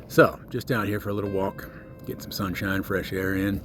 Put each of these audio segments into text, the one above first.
So, just out here for a little walk, get some sunshine, fresh air in.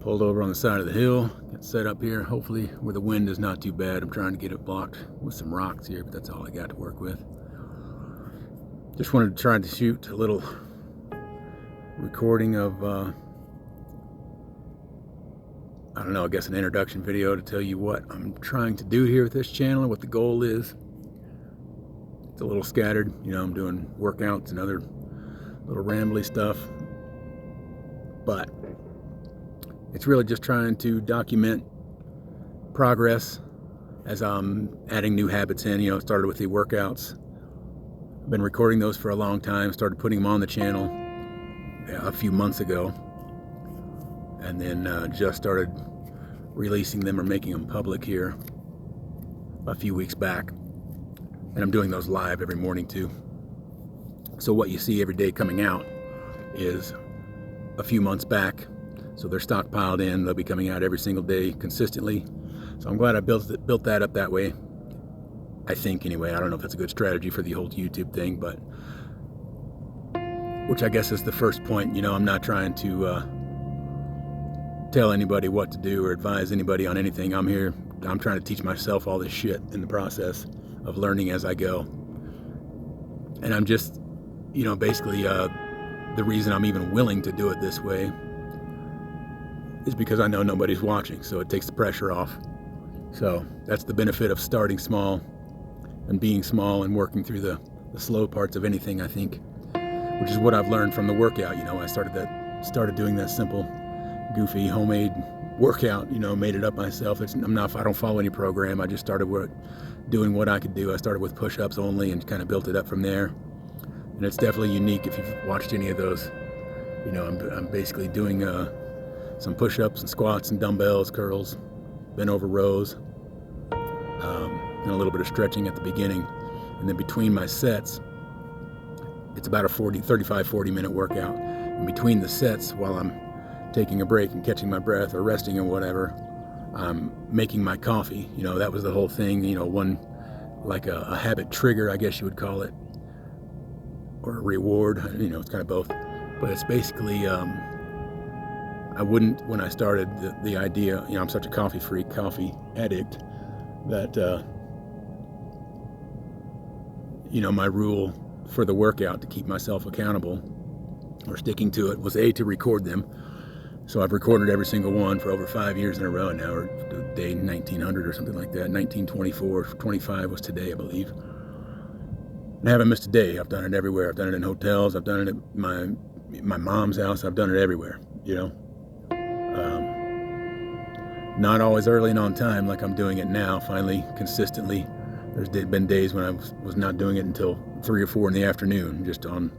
Pulled over on the side of the hill, get set up here, hopefully where the wind is not too bad. I'm trying to get it blocked with some rocks here, but that's all I got to work with. Just wanted to try to shoot a little recording of, I don't know, I guess an introduction video to tell you what I'm trying to do here with this channel and what the goal is. It's a little scattered, you know, I'm doing workouts and other little rambly stuff, but it's really just trying to document progress as I'm adding new habits in. You know, it started with the workouts. I've been recording those for a long time, started putting them on the channel a few months ago, and then just started releasing them or making them public here a few weeks back. And I'm doing those live every morning too. So what you see every day coming out is a few months back. So they're stockpiled in. They'll be coming out every single day consistently. So I'm glad I built that up that way. I think anyway. I don't know if that's a good strategy for the whole YouTube thing, but which I guess is the first point. You know, I'm not trying to tell anybody what to do or advise anybody on anything. I'm trying to teach myself all this shit in the process of learning as I go. And I'm just, you know, basically the reason I'm even willing to do it this way is because I know nobody's watching, so it takes the pressure off. So that's the benefit of starting small and being small and working through the slow parts of anything, I think, which is what I've learned from the workout. You know, I started doing that simple, goofy, homemade workout, you know, made it up myself. I don't follow any program. I just started doing what I could do. I started with push-ups only and kind of built it up from there. And it's definitely unique if you've watched any of those. You know, I'm basically doing some push-ups and squats and dumbbells, curls, bent over rows, and a little bit of stretching at the beginning. And then between my sets, it's about a 35-40 minute workout. And between the sets, while I'm taking a break and catching my breath or resting or whatever, I'm making my coffee. You know, that was the whole thing, you know, one like a habit trigger, I guess you would call it, or a reward. You know, it's kind of both. But it's basically, I wouldn't, when I started the idea, you know, I'm such a coffee freak, coffee addict, that, you know, my rule for the workout to keep myself accountable or sticking to it was to record them. So I've recorded every single one for over 5 years in a row now, or day 1900 or something like that. 1924, 25 was today, I believe. And I haven't missed a day. I've done it everywhere. I've done it in hotels. I've done it at my mom's house. I've done it everywhere, you know. Not always early and on time like I'm doing it now, finally, consistently. There's been days when I was not doing it until 3 or 4 in the afternoon, just on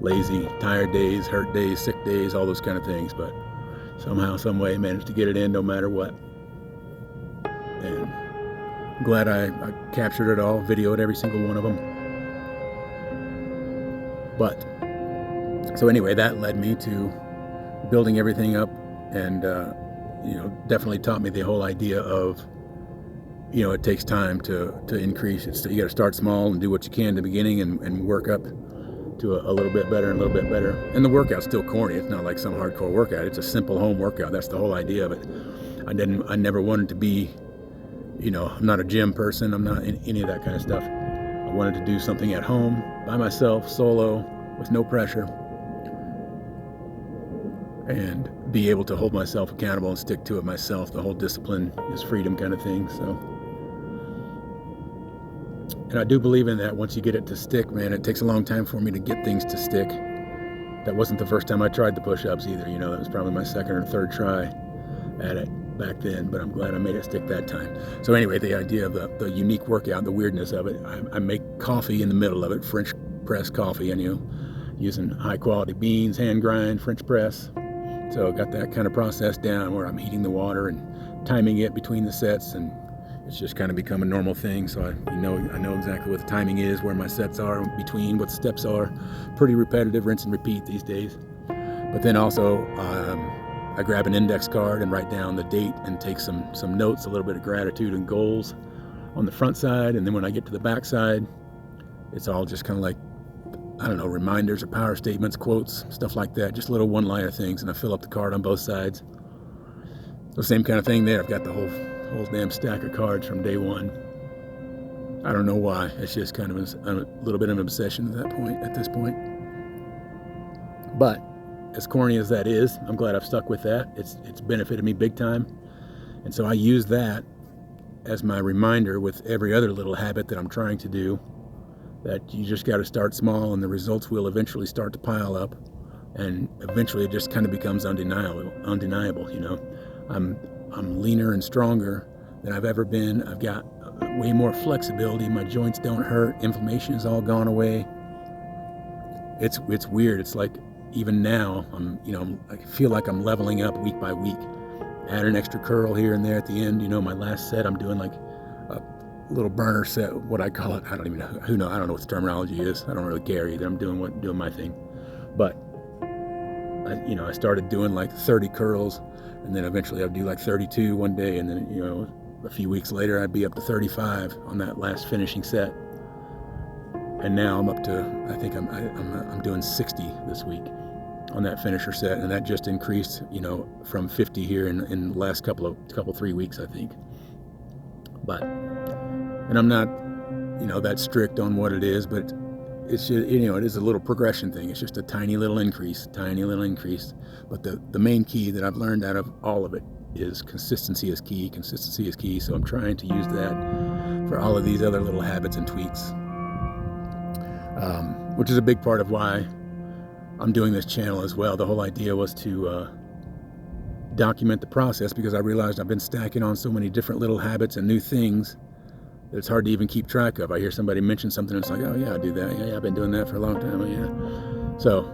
lazy, tired days, hurt days, sick days, all those kind of things. But somehow, some way, managed to get it in no matter what. And I'm glad I captured it all, videoed every single one of them. But, so anyway, that led me to building everything up, and, you know, definitely taught me the whole idea of, you know, it takes time to increase it. So you got to start small and do what you can in the beginning and work up to a little bit better and a little bit better. And the workout's still corny. It's not like some hardcore workout. It's a simple home workout. That's the whole idea of it. I never wanted to be, you know, I'm not a gym person. I'm not in any of that kind of stuff. I wanted to do something at home, by myself, solo, with no pressure, and be able to hold myself accountable and stick to it myself. The whole discipline is freedom kind of thing. So, and I do believe in that. Once you get it to stick, man, it takes a long time for me to get things to stick. That wasn't the first time I tried the push-ups either. You know, that was probably my second or third try at it back then, but I'm glad I made it stick that time. So anyway, the idea of the unique workout, the weirdness of it, I make coffee in the middle of it, French press coffee, and, you know, using high quality beans, hand grind, French press. So I got that kind of process down where I'm heating the water and timing it between the sets, and it's just kind of become a normal thing. So I know exactly what the timing is, where my sets are between, what the steps are. Pretty repetitive, rinse and repeat these days. But then also I grab an index card and write down the date and take some notes, a little bit of gratitude and goals on the front side. And then when I get to the back side, it's all just kind of like I don't know, reminders or power statements, quotes, stuff like that, just little one-liner things, and I fill up the card on both sides. The same kind of thing there. I've got the whole damn stack of cards from day one. I don't know why. It's just kind of a little bit of an obsession at this point. But as corny as that is, I'm glad I've stuck with that. It's benefited me big time. And so I use that as my reminder with every other little habit that I'm trying to do, that you just got to start small and the results will eventually start to pile up, and eventually it just kind of becomes undeniable, you know. I'm leaner and stronger than I've ever been. I've got way more flexibility. My joints don't hurt. Inflammation is all gone away. It's weird. It's like even now I feel like I'm leveling up week by week. Add an extra curl here and there at the end. You know, my last set I'm doing like a little burner set, what I call it. I don't even know. I don't know what the terminology is. I don't really care either. I'm doing my thing. But I started doing like 30 curls, and then eventually I'd do like 32 one day, and then a few weeks later I'd be up to 35 on that last finishing set. And now I'm up to, I think I'm doing 60 this week on that finisher set, and that just increased, from 50 here in the last couple 3 weeks, I think. And I'm not, that strict on what it is, but it's just, it is a little progression thing. It's just a tiny little increase. But the main key that I've learned out of all of it is consistency is key. Consistency is key. So I'm trying to use that for all of these other little habits and tweaks, which is a big part of why I'm doing this channel as well. The whole idea was to document the process, because I realized I've been stacking on so many different little habits and new ththings that it's hard to even keep track of. I hear somebody mention something and it's like, oh yeah, I do that. Yeah, I've been doing that for a long time. Oh, yeah. So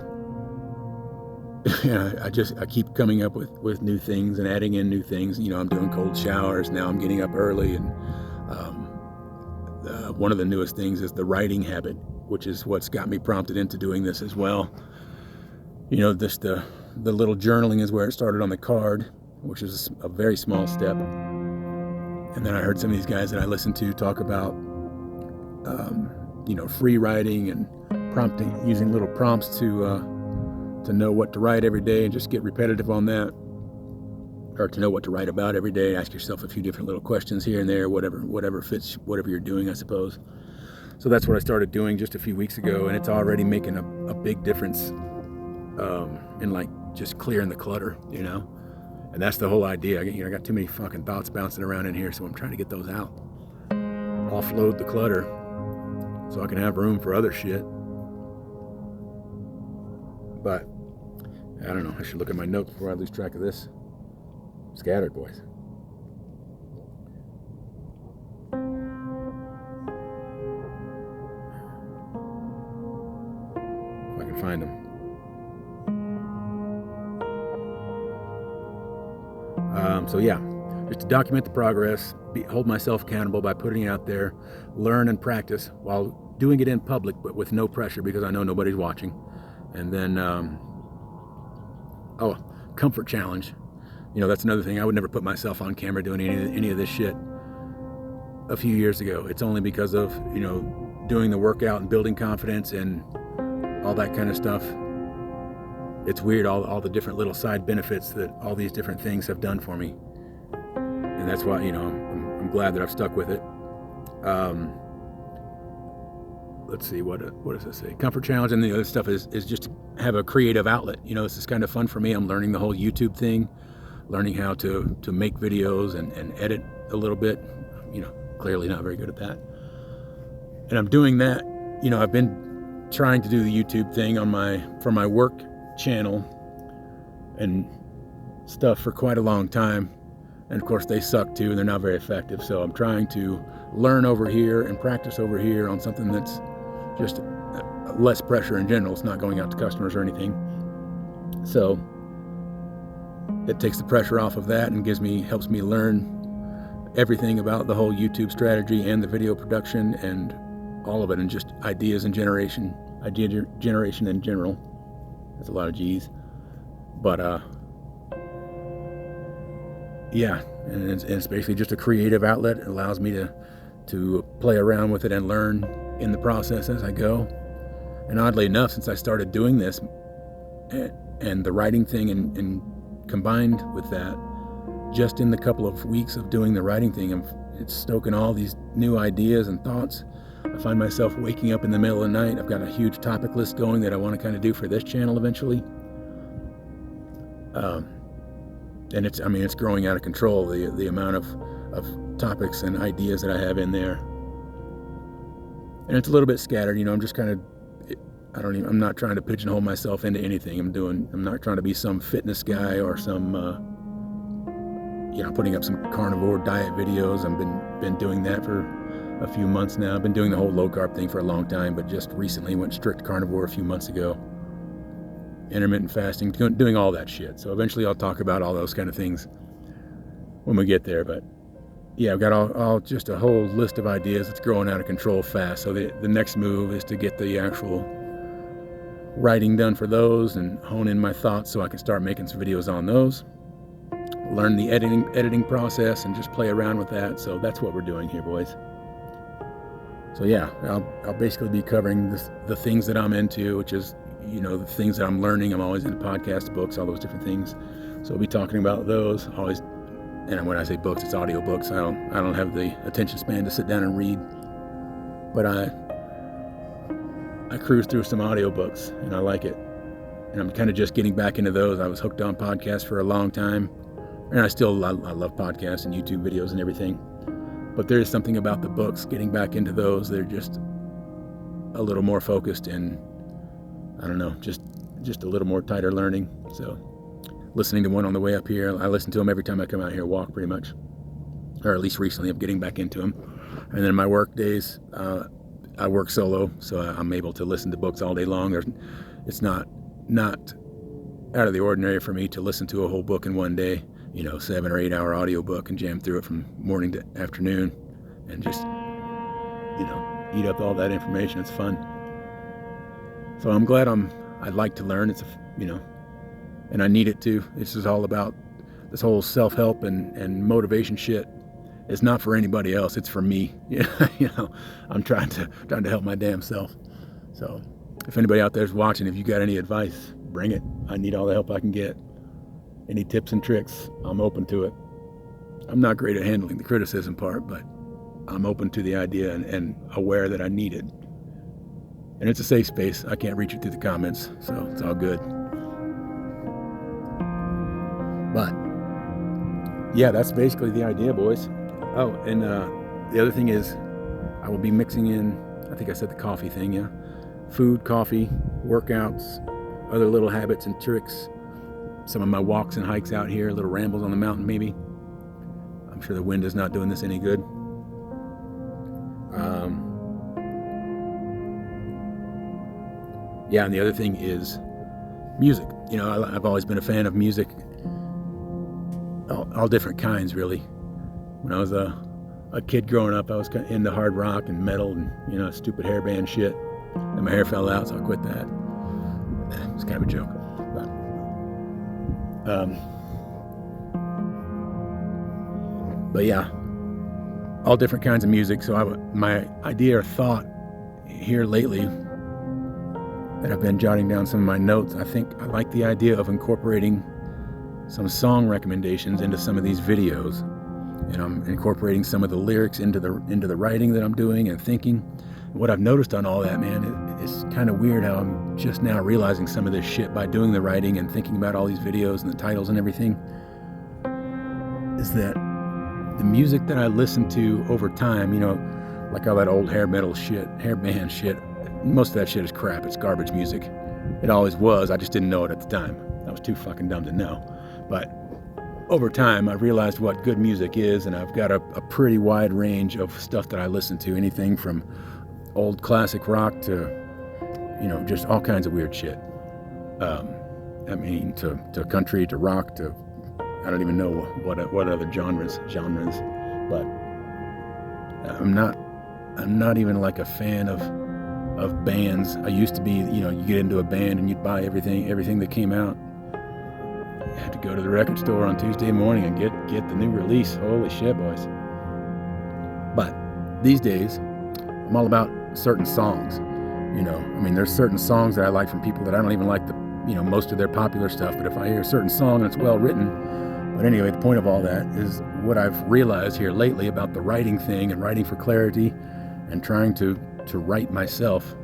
I keep coming up with new things and adding in new things. I'm doing cold showers now. I'm getting up early, and one of the newest things is the writing habit, which is what's got me prompted into doing this as well. The little journaling is where it started on the card, which is a very small step. And then I heard some of these guys that I listen to talk about, free writing and prompting, using little prompts to know what to write every day and just get repetitive on that, or to know what to write about every day. Ask yourself a few different little questions here and there, whatever fits whatever you're doing, I suppose. So that's what I started doing just a few weeks ago, and it's already making a big difference in like just clearing the clutter, And that's the whole idea. I got too many fucking thoughts bouncing around in here, so I'm trying to get those out. Offload the clutter so I can have room for other shit. But I don't know. I should look at my notes before I lose track of this. Scattered, boys. If I can find them. So yeah, just to document the progress, hold myself accountable by putting it out there, learn and practice while doing it in public, but with no pressure, because I know nobody's watching. And then, comfort challenge. That's another thing. I would never put myself on camera doing any of this shit a few years ago. It's only because of, doing the workout and building confidence and all that kind of stuff. It's weird, all the different little side benefits that all these different things have done for me. And that's why, I'm glad that I've stuck with it. Let's see, what does it say? Comfort challenge, and the other stuff is just to have a creative outlet. This is kind of fun for me. I'm learning the whole YouTube thing, learning how to make videos and edit a little bit. Clearly not very good at that. And I'm doing that. I've been trying to do the YouTube thing for my work channel and stuff for quite a long time, and of course they suck too, and they're not very effective. So I'm trying to learn over here and practice over here on something that's just less pressure in general. It's not going out to customers or anything, so it takes the pressure off of that and helps me learn everything about the whole YouTube strategy and the video production and all of it, and just idea generation in general. That's a lot of G's, but yeah, and it's basically just a creative outlet. It allows me to play around with it and learn in the process as I go. And oddly enough, since I started doing this and the writing thing and combined with that, just in the couple of weeks of doing the writing thing, it's stoking all these new ideas and thoughts. I find myself waking up in the middle of the night. I've got a huge topic list going that I want to kind of do for this channel eventually. And it's growing out of control, the amount of topics and ideas that I have in there. And it's a little bit scattered, I'm just kind of, I'm not trying to pigeonhole myself into anything. I'm not trying to be some fitness guy or some, putting up some carnivore diet videos. I've been doing that for a few months now. I've been doing the whole low-carb thing for a long time, but just recently went strict carnivore a few months ago. Intermittent fasting, doing all that shit. So eventually I'll talk about all those kind of things when we get there. But yeah, I've got all just a whole list of ideas that's growing out of control fast. So the next move is to get the actual writing done for those and hone in my thoughts so I can start making some videos on those. Learn the editing process and just play around with that. So that's what we're doing here, boys. So yeah, I'll basically be covering the things that I'm into, which is, the things that I'm learning. I'm always into podcasts, books, all those different things. So I'll be talking about those always. And when I say books, it's audio books. I don't have the attention span to sit down and read. But I cruise through some audio books and I like it. And I'm kind of just getting back into those. I was hooked on podcasts for a long time. And I love podcasts and YouTube videos and everything. But there is something about the books, getting back into those. They're just a little more focused and, I don't know, just a little more tighter learning. So listening to one on the way up here, I listen to them every time I come out here, walk pretty much. Or at least recently I'm getting back into them. And then my work days, I work solo, so I'm able to listen to books all day long. It's not out of the ordinary for me to listen to a whole book in one day. 7 or 8 hour audio book and jam through it from morning to afternoon and just, eat up all that information. It's fun. So I'm glad I like to learn. It's and I need it too. This is all about this whole self-help and motivation shit. It's not for anybody else. It's for me. I'm trying to help my damn self. So if anybody out there's watching, if you got any advice, bring it. I need all the help I can get. Any tips and tricks, I'm open to it. I'm not great at handling the criticism part, but I'm open to the idea and aware that I need it. And it's a safe space. I can't reach it through the comments, so it's all good. But yeah, that's basically the idea, boys. Oh, and the other thing is I will be mixing in, I think I said the coffee thing, yeah. Food, coffee, workouts, other little habits and tricks. Some of my walks and hikes out here, little rambles on the mountain maybe. I'm sure the wind is not doing this any good. Yeah, and the other thing is music. I've always been a fan of music, all different kinds really. When I was a kid growing up, I was kind of into hard rock and metal and, stupid hairband shit. And my hair fell out, so I quit that. It's kind of a joke. But yeah, all different kinds of music. So my idea or thought here lately that I've been jotting down some of my notes, I think I like the idea of incorporating some song recommendations into some of these videos. And I'm incorporating some of the lyrics into the writing that I'm doing and thinking. What I've noticed on all that, man, it's kind of weird how I'm just now realizing some of this shit by doing the writing and thinking about all these videos and the titles and everything, is that the music that I listen to over time, like all that old hair band shit, most of that shit is crap. It's garbage music. It always was. I just didn't know it at the time. I was too fucking dumb to know. But over time, I realized what good music is, and I've got a pretty wide range of stuff that I listen to. Anything from old classic rock to, just all kinds of weird shit. To country, to rock, to, I don't even know what other genres. But I'm not even like a fan of bands. I used to be, you get into a band and you'd buy everything that came out. You had to go to the record store on Tuesday morning and get the new release. Holy shit, boys. But these days, I'm all about certain songs. I mean, there's certain songs that I like from people that I don't even like most of their popular stuff, but if I hear a certain song and it's well written. But anyway, the point of all that is what I've realized here lately about the writing thing and writing for clarity and trying to write myself,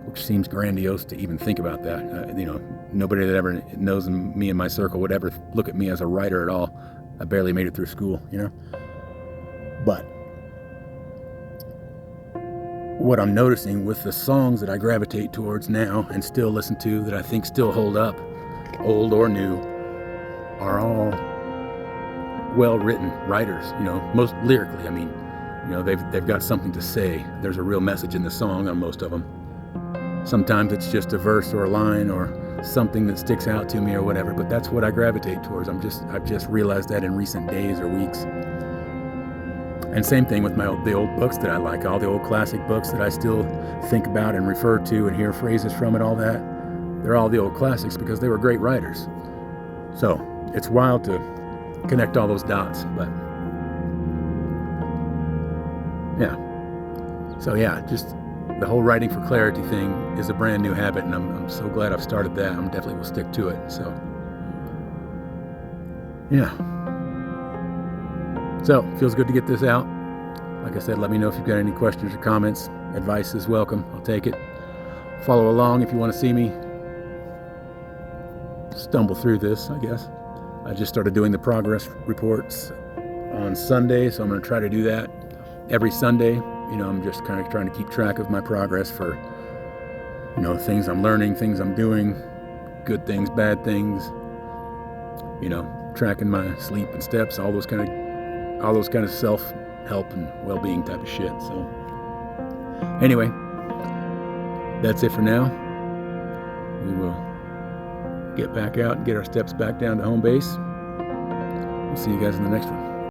which seems grandiose to even think about that. Nobody that ever knows me in my circle would ever look at me as a writer at all. I barely made it through school, But what I'm noticing with the songs that I gravitate towards now and still listen to that I think still hold up, old or new, are all well-written writers, most lyrically. I mean, they've got something to say. There's a real message in the song on most of them. Sometimes it's just a verse or a line or something that sticks out to me or whatever, but that's what I gravitate towards. I've just realized that in recent days or weeks. And same thing with the old books that I like, all the old classic books that I still think about and refer to and hear phrases from and all that. They're all the old classics because they were great writers. So it's wild to connect all those dots, but yeah. So yeah, just the whole writing for clarity thing is a brand new habit, and I'm so glad I've started that. I'm definitely will stick to it. So yeah. So, feels good to get this out. Like I said, let me know if you've got any questions or comments. Advice is welcome. I'll take it. Follow along if you want to see me stumble through this, I guess. I just started doing the progress reports on Sunday, so I'm going to try to do that every Sunday. I'm just kind of trying to keep track of my progress for, things I'm learning, things I'm doing, good things, bad things, tracking my sleep and steps, all those kind of self-help and well-being type of shit. So anyway, that's it for now. We will get back out and get our steps back down to home base. We'll see you guys in the next one.